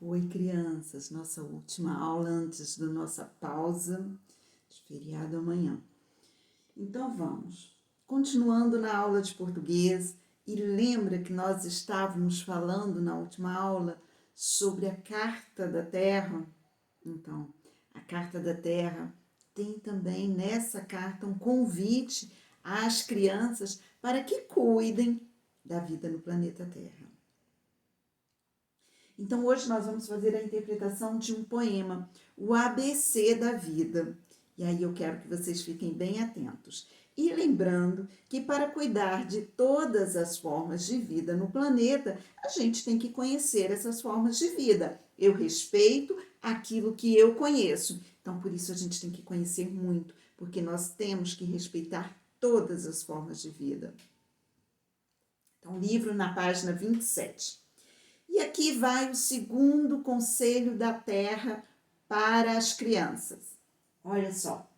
Oi, crianças, nossa última aula antes da nossa pausa de feriado amanhã. Então vamos, continuando na aula de português, e lembra que nós estávamos falando na última aula sobre a Carta da Terra? Então, a Carta da Terra tem também nessa carta um convite às crianças para que cuidem da vida no planeta Terra. Então, hoje nós vamos fazer a interpretação de um poema, o ABC da Vida. E aí eu quero que vocês fiquem bem atentos. E lembrando que para cuidar de todas as formas de vida no planeta, a gente tem que conhecer essas formas de vida. Eu respeito aquilo que eu conheço. Então, por isso a gente tem que conhecer muito, porque nós temos que respeitar todas as formas de vida. Então, livro na página 27. E aqui vai o segundo conselho da Terra para as crianças. Olha só,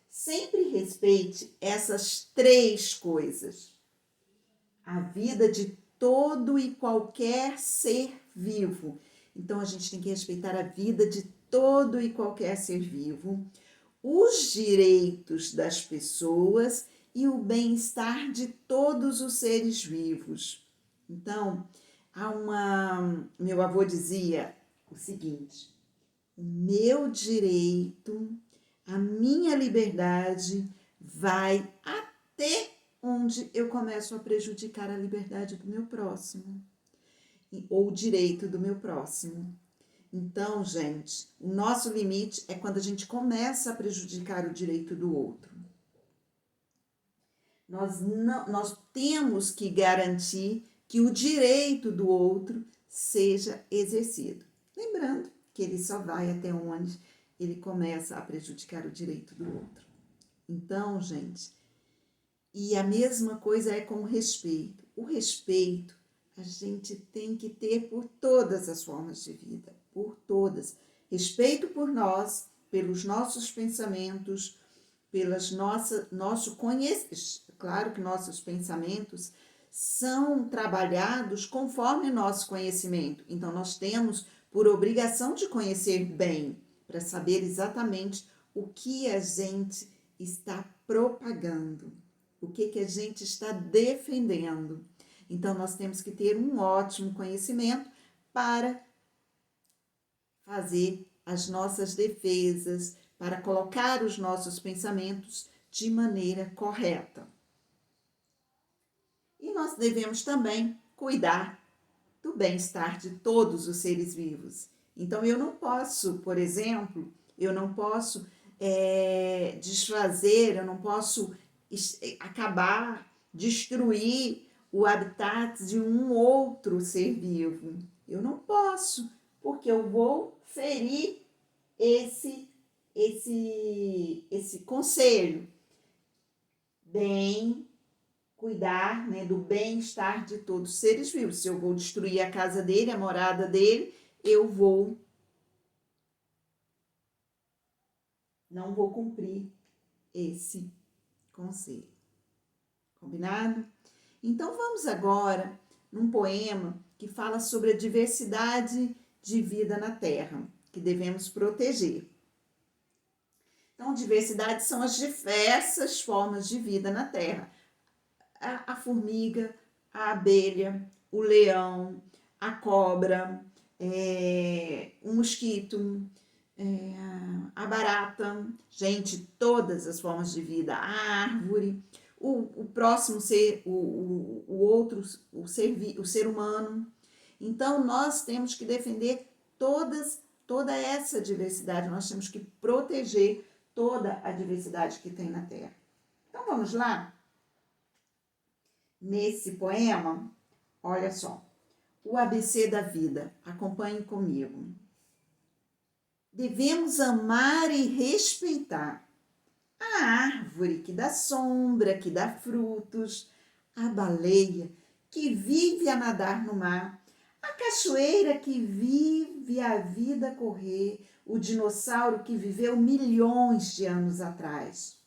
sempre respeite essas três coisas. A vida de todo e qualquer ser vivo. Então, a gente tem que respeitar a vida de todo e qualquer ser vivo, os direitos das pessoas e o bem-estar de todos os seres vivos. Então, meu avô dizia o seguinte: o meu direito, a minha liberdade vai até onde eu começo a prejudicar a liberdade do meu próximo, ou o direito do meu próximo. Então, gente, o nosso limite é quando a gente começa a prejudicar o direito do outro. Nós temos que garantir que o direito do outro seja exercido. Lembrando que ele só vai até onde ele começa a prejudicar o direito do outro. Então, gente, e a mesma coisa é com o respeito. O respeito a gente tem que ter por todas as formas de vida, por todas. Respeito por nós, pelos nossos pensamentos, nosso conhecimento. Claro que nossos pensamentos são trabalhados conforme nosso conhecimento. Então, nós temos por obrigação de conhecer bem, para saber exatamente o que a gente está propagando, o que a gente está defendendo. Então, nós temos que ter um ótimo conhecimento para fazer as nossas defesas, para colocar os nossos pensamentos de maneira correta. E nós devemos também cuidar do bem-estar de todos os seres vivos. Então, eu não posso, por exemplo, desfazer, eu não posso acabar, destruir o habitat de um outro ser vivo. Eu não posso, porque eu vou ferir esse conselho. Cuidar, né, do bem-estar de todos os seres vivos. Se eu vou destruir a casa dele, a morada dele, não vou cumprir esse conselho. Combinado? Então vamos agora num poema que fala sobre a diversidade de vida na Terra, que devemos proteger. Então, diversidade são as diversas formas de vida na Terra. A formiga, a abelha, o leão, a cobra, o mosquito, a barata, gente, todas as formas de vida, a árvore, o próximo ser, o ser humano. Então, nós temos que defender toda essa diversidade, nós temos que proteger toda a diversidade que tem na Terra. Então, vamos lá? Nesse poema, olha só, o ABC da vida, acompanhe comigo. Devemos amar e respeitar a árvore que dá sombra, que dá frutos, a baleia que vive a nadar no mar, a cachoeira que vive a vida correr, o dinossauro que viveu milhões de anos atrás.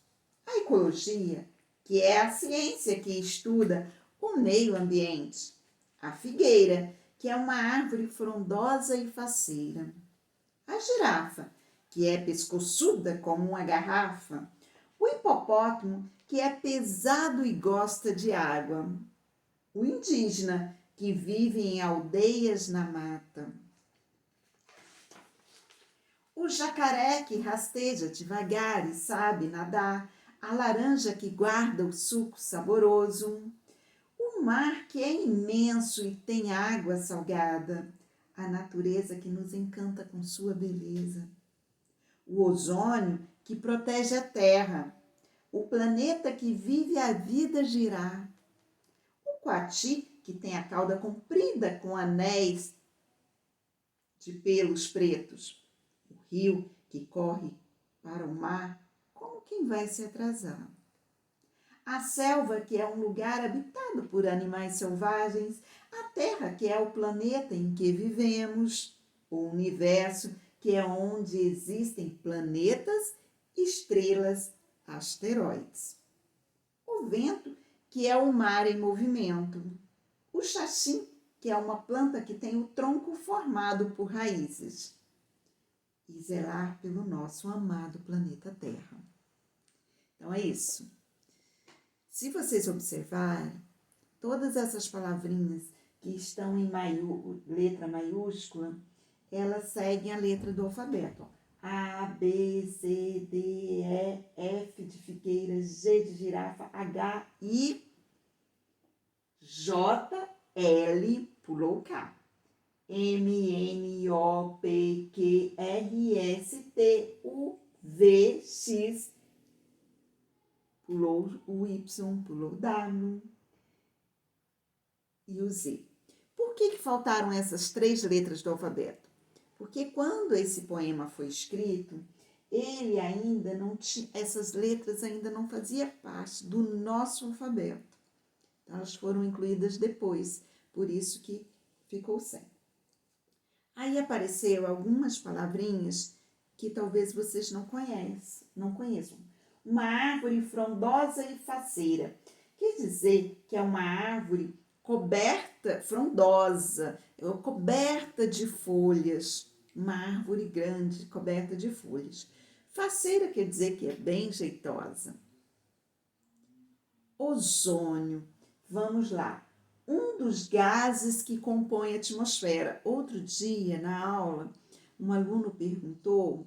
A ecologia, que é a ciência que estuda o meio ambiente. A figueira, que é uma árvore frondosa e faceira. A girafa, que é pescoçuda como uma garrafa. O hipopótamo, que é pesado e gosta de água. O indígena, que vive em aldeias na mata. O jacaré, que rasteja devagar e sabe nadar. A laranja, que guarda o suco saboroso. O mar, que é imenso e tem água salgada. A natureza, que nos encanta com sua beleza. O ozônio, que protege a terra. O planeta, que vive a vida girar. O coati, que tem a cauda comprida com anéis de pelos pretos. O rio, que corre para o mar, como quem vai se atrasar. A selva, que é um lugar habitado por animais selvagens. A terra, que é o planeta em que vivemos. O universo, que é onde existem planetas, estrelas, asteroides. O vento, que é o mar em movimento. O xaxim, que é uma planta que tem o tronco formado por raízes. E zelar pelo nosso amado planeta Terra. Então é isso. Se vocês observarem, todas essas palavrinhas que estão em letra maiúscula, elas seguem a letra do alfabeto. A, B, C, D, E, F de figueira, G de girafa, H, I, J, L, pulou K. M, N, O, P, Q, R, S, T, U, V, X, pulou o Y, pulou o W e o Z. Por que faltaram essas 3 letras do alfabeto? Porque quando esse poema foi escrito, ele ainda não tinha, essas letras ainda não faziam parte do nosso alfabeto. Então, elas foram incluídas depois, por isso que ficou sem. Aí apareceu algumas palavrinhas que talvez vocês não conheçam. Uma árvore frondosa e faceira. Quer dizer que é uma árvore coberta, frondosa, coberta de folhas. Uma árvore grande, coberta de folhas. Faceira quer dizer que é bem jeitosa. Ozônio. Vamos lá. Um dos gases que compõem a atmosfera. Outro dia, na aula, um aluno perguntou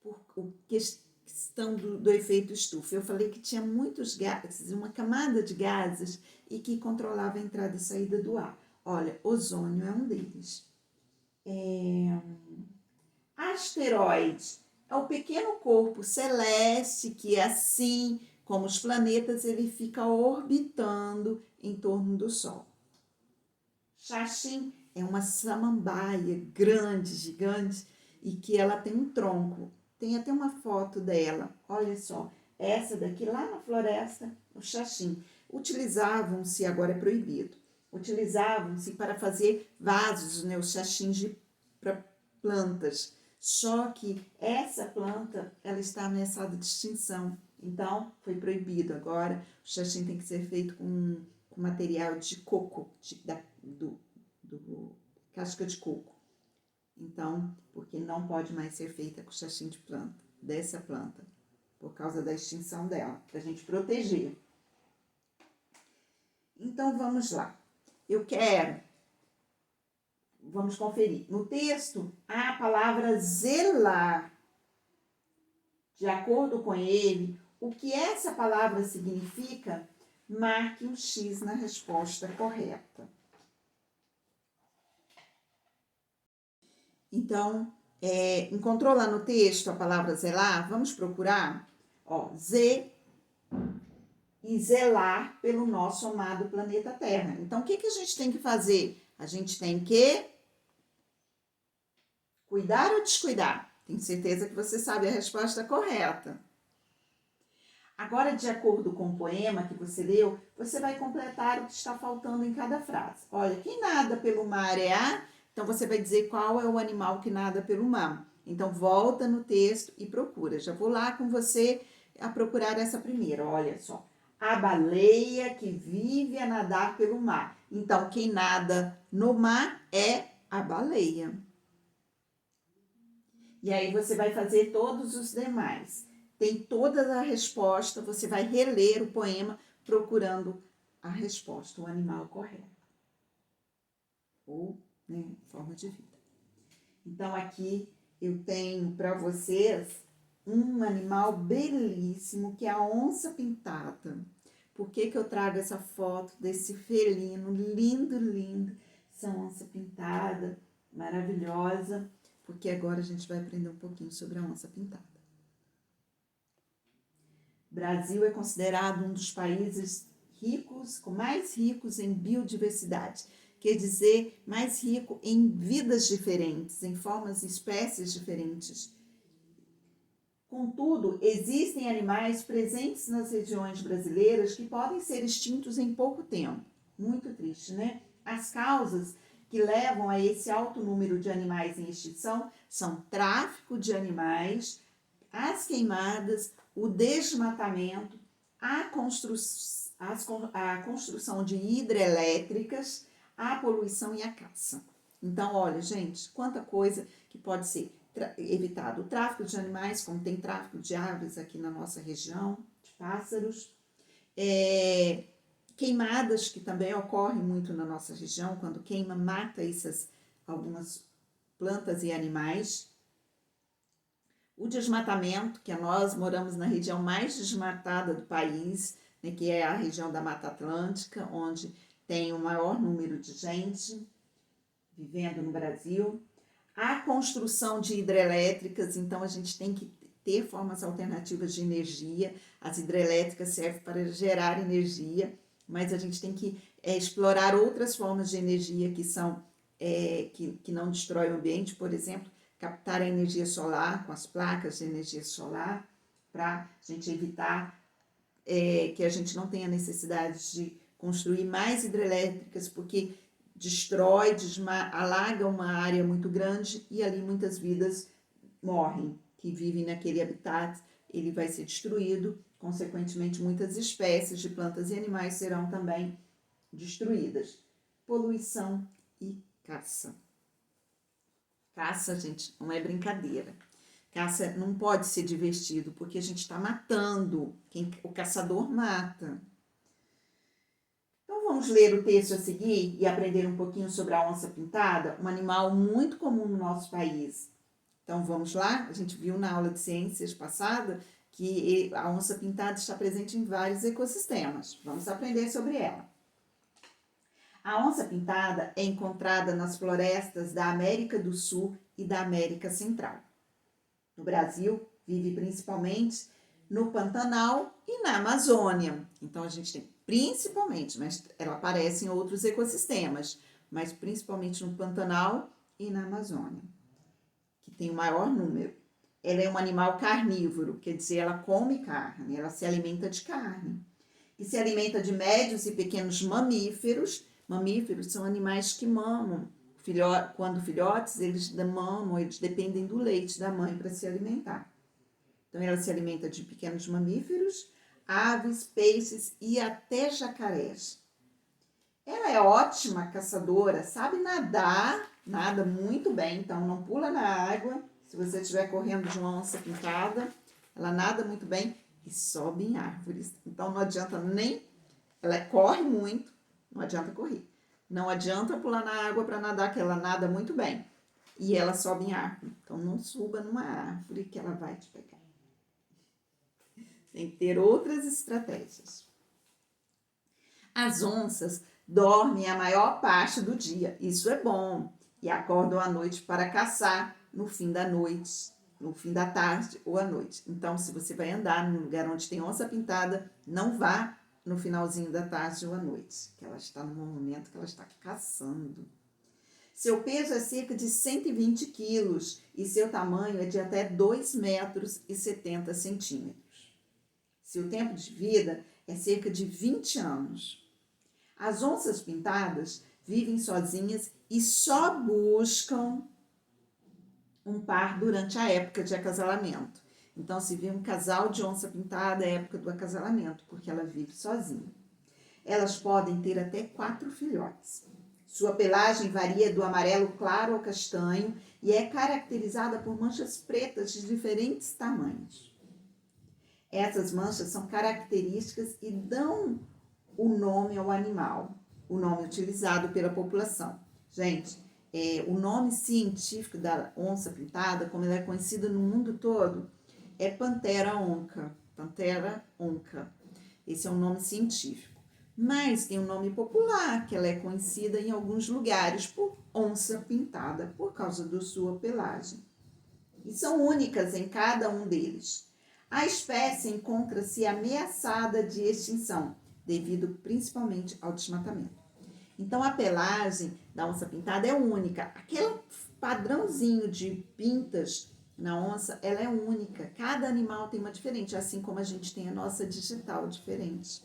por questão do efeito estufa. Eu falei que tinha muitos gases, uma camada de gases e que controlava a entrada e saída do ar. Olha, ozônio é um deles. Asteroide é o pequeno corpo celeste que, assim como os planetas, ele fica orbitando em torno do Sol. Xaxim é uma samambaia grande, gigante, e que ela tem um tronco. Tem até uma foto dela, olha só. Essa daqui lá na floresta, o xaxim. Utilizavam-se, agora é proibido, utilizavam-se para fazer vasos, né, os xaxins para plantas. Só que essa planta, ela está ameaçada de extinção. Então, foi proibido. Agora, o xaxim tem que ser feito com material de coco, do casca de coco. Então, porque não pode mais ser feita com xaxim de planta, dessa planta, por causa da extinção dela, para a gente proteger. Então, vamos lá. Vamos conferir. No texto, há a palavra zelar. De acordo com ele, o que essa palavra significa, marque um X na resposta correta. Então, encontrou lá no texto a palavra zelar? Vamos procurar? Z e zelar pelo nosso amado planeta Terra. Então, o que a gente tem que fazer? A gente tem que cuidar ou descuidar? Tenho certeza que você sabe a resposta correta. Agora, de acordo com o poema que você leu, você vai completar o que está faltando em cada frase. Olha, quem nada pelo mar é a... Então, você vai dizer qual é o animal que nada pelo mar. Então, volta no texto e procura. Já vou lá com você a procurar essa primeira. Olha só. A baleia que vive a nadar pelo mar. Então, quem nada no mar é a baleia. E aí você vai fazer todos os demais. Tem toda a resposta, você vai reler o poema procurando a resposta, o animal correto. Ou, né, forma de vida. Então, aqui eu tenho para vocês um animal belíssimo, que é a onça pintada. Por que eu trago essa foto desse felino lindo, lindo? Essa onça pintada, maravilhosa, porque agora a gente vai aprender um pouquinho sobre a onça pintada. O Brasil é considerado um dos países mais ricos em biodiversidade. Quer dizer, mais rico em vidas diferentes, em formas e espécies diferentes. Contudo, existem animais presentes nas regiões brasileiras que podem ser extintos em pouco tempo. Muito triste, né? As causas que levam a esse alto número de animais em extinção são tráfico de animais, as queimadas, o desmatamento, a construção de hidrelétricas, a poluição e a caça. Então, olha, gente, quanta coisa que pode ser evitado. O tráfico de animais, como tem tráfico de aves aqui na nossa região, de pássaros. Queimadas, que também ocorrem muito na nossa região, quando queima, mata algumas plantas e animais. O desmatamento, que nós moramos na região mais desmatada do país, né, que é a região da Mata Atlântica, onde tem o maior número de gente vivendo no Brasil. A construção de hidrelétricas, então a gente tem que ter formas alternativas de energia. As hidrelétricas servem para gerar energia, mas a gente tem que explorar outras formas de energia que são que não destroem o ambiente, por exemplo, captar a energia solar com as placas de energia solar, para a gente evitar que a gente não tenha necessidade de construir mais hidrelétricas, porque destrói, alaga uma área muito grande e ali muitas vidas morrem, que vivem naquele habitat, ele vai ser destruído, consequentemente muitas espécies de plantas e animais serão também destruídas. Poluição e caça. Caça, gente, não é brincadeira. Caça não pode ser divertido, porque a gente está matando. O caçador mata. Então, vamos ler o texto a seguir e aprender um pouquinho sobre a onça pintada, um animal muito comum no nosso país. Então, vamos lá? A gente viu na aula de ciências passada que a onça pintada está presente em vários ecossistemas. Vamos aprender sobre ela. A onça pintada é encontrada nas florestas da América do Sul e da América Central. No Brasil, vive principalmente no Pantanal e na Amazônia. Então, a gente tem principalmente, mas ela aparece em outros ecossistemas, mas principalmente no Pantanal e na Amazônia, que tem o maior número. Ela é um animal carnívoro, quer dizer, ela come carne, ela se alimenta de carne. E se alimenta de médios e pequenos mamíferos. Mamíferos são animais que mamam. Quando filhotes, eles mamam, eles dependem do leite da mãe para se alimentar. Então, ela se alimenta de pequenos mamíferos, aves, peixes e até jacarés. Ela é ótima caçadora, sabe nadar, nada muito bem, então não pula na água. Se você estiver correndo de uma onça pintada, ela nada muito bem e sobe em árvores. Então, não adianta nem... Ela corre muito, não adianta correr. Não adianta pular na água para nadar, que ela nada muito bem. E ela sobe em árvore. Então, não suba numa árvore que ela vai te pegar. Tem que ter outras estratégias. As onças dormem a maior parte do dia. Isso é bom. E acordam à noite para caçar no fim da noite, no fim da tarde ou à noite. Então, se você vai andar num lugar onde tem onça pintada, não vá no finalzinho da tarde ou à noite, que ela está no momento que ela está caçando. Seu peso é cerca de 120 quilos e seu tamanho é de até 2 metros e 70 centímetros. Seu tempo de vida é cerca de 20 anos. As onças pintadas vivem sozinhas e só buscam um par durante a época de acasalamento. Então, se vê um casal de onça pintada, é a época do acasalamento, porque ela vive sozinha. Elas podem ter até 4 filhotes. Sua pelagem varia do amarelo claro ao castanho e é caracterizada por manchas pretas de diferentes tamanhos. Essas manchas são características e dão o nome ao animal, o nome utilizado pela população. Gente, o nome científico da onça pintada, como ela é conhecida no mundo todo, é Panthera onca. Panthera onca. Esse é um nome científico. Mas tem um nome popular, que ela é conhecida em alguns lugares por onça pintada, por causa da sua pelagem. E são únicas em cada um deles. A espécie encontra-se ameaçada de extinção, devido principalmente ao desmatamento. Então, a pelagem da onça pintada é única. Aquele padrãozinho de pintas na onça, ela é única. Cada animal tem uma diferente, assim como a gente tem a nossa digital diferente.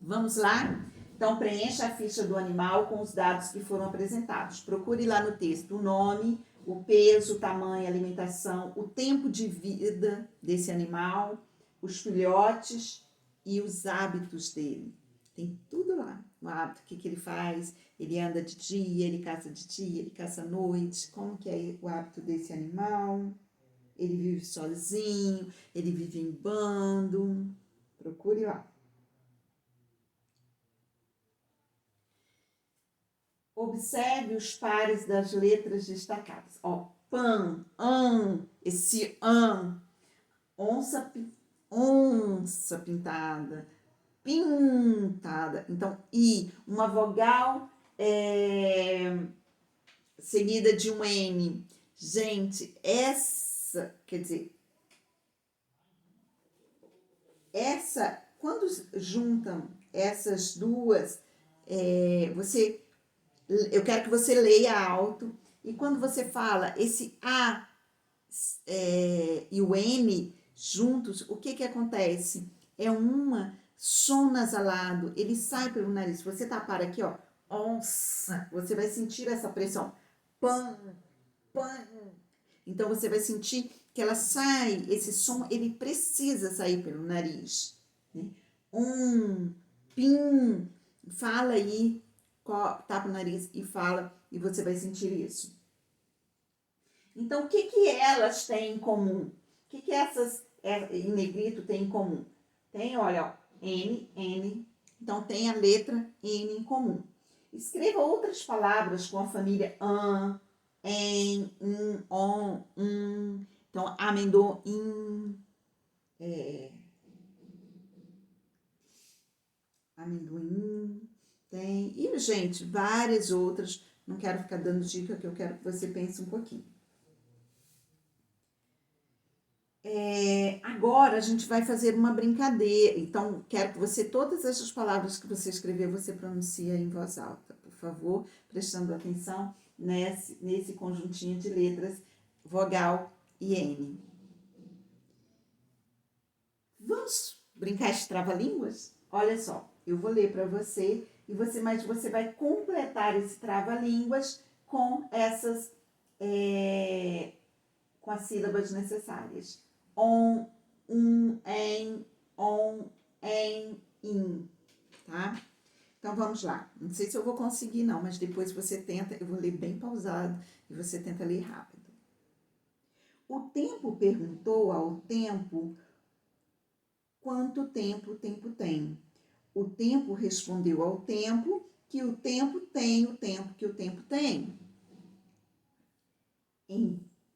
Vamos lá? Então, preencha a ficha do animal com os dados que foram apresentados. Procure lá no texto o nome, o peso, o tamanho, a alimentação, o tempo de vida desse animal, os filhotes e os hábitos dele. Tem tudo lá. O hábito, o que ele faz, ele anda de dia, ele caça de dia, ele caça à noite, como que é o hábito desse animal, ele vive sozinho, ele vive em bando. Procure lá. Observe os pares das letras destacadas. Ó, pan, esse onça pintada, pintada. Então, i, uma vogal seguida de um n. Gente, quando juntam essas duas, eu quero que você leia alto, e quando você fala esse A e o N juntos, o que acontece? É uma som nasalado, ele sai pelo nariz. Se você tapar aqui, ó, onça, você vai sentir essa pressão. Pan, pan. Então, você vai sentir que ela sai, esse som, ele precisa sair pelo nariz. Né? Pim, fala aí, tapa o nariz e fala, e você vai sentir isso. Então, o que elas têm em comum? O que essas em negrito têm em comum? Tem, olha, ó, N, N. Então, tem a letra N em comum. Escreva outras palavras com a família an, en, on, Então, amendoim, amendoim, tem. E, gente, várias outras. Não quero ficar dando dica, que eu quero que você pense um pouquinho. Agora a gente vai fazer uma brincadeira. Então, quero que você, todas essas palavras que você escreveu, você pronuncia em voz alta, por favor, prestando atenção nesse conjuntinho de letras, vogal e N. Vamos brincar de trava-línguas? Olha só, eu vou ler para você, mas você vai completar esse trava-línguas com essas, com as sílabas necessárias. On, em, in, tá? Então, vamos lá. Não sei se eu vou conseguir, não, mas depois você tenta, eu vou ler bem pausado e você tenta ler rápido. O tempo perguntou ao tempo quanto tempo o tempo tem. O tempo respondeu ao tempo que o tempo tem o tempo que o tempo tem.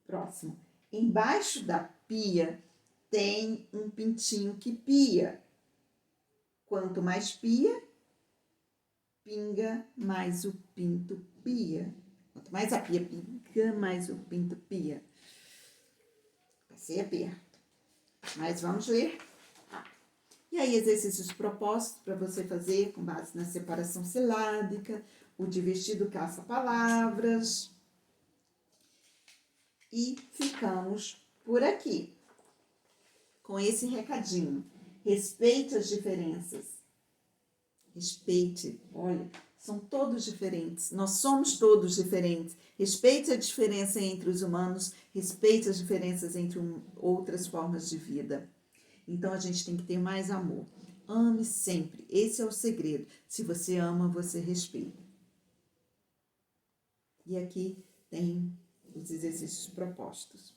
Próximo. Embaixo da pia tem um pintinho que pia. Quanto mais pia, pinga, mais o pinto pia. Quanto mais a pia pinga, mais o pinto pia. Passei aperto. Mas vamos ler. E aí, exercícios propostos para você fazer com base na separação silábica, o divertido caça-palavras. E ficamos por aqui com esse recadinho. Respeite as diferenças. Respeite, olha, são todos diferentes. Nós somos todos diferentes. Respeite a diferença entre os humanos, respeite as diferenças entre outras formas de vida. Então, a gente tem que ter mais amor. ame sempre. Esse é o segredo. Se você ama, você respira. E aqui tem os exercícios propostos.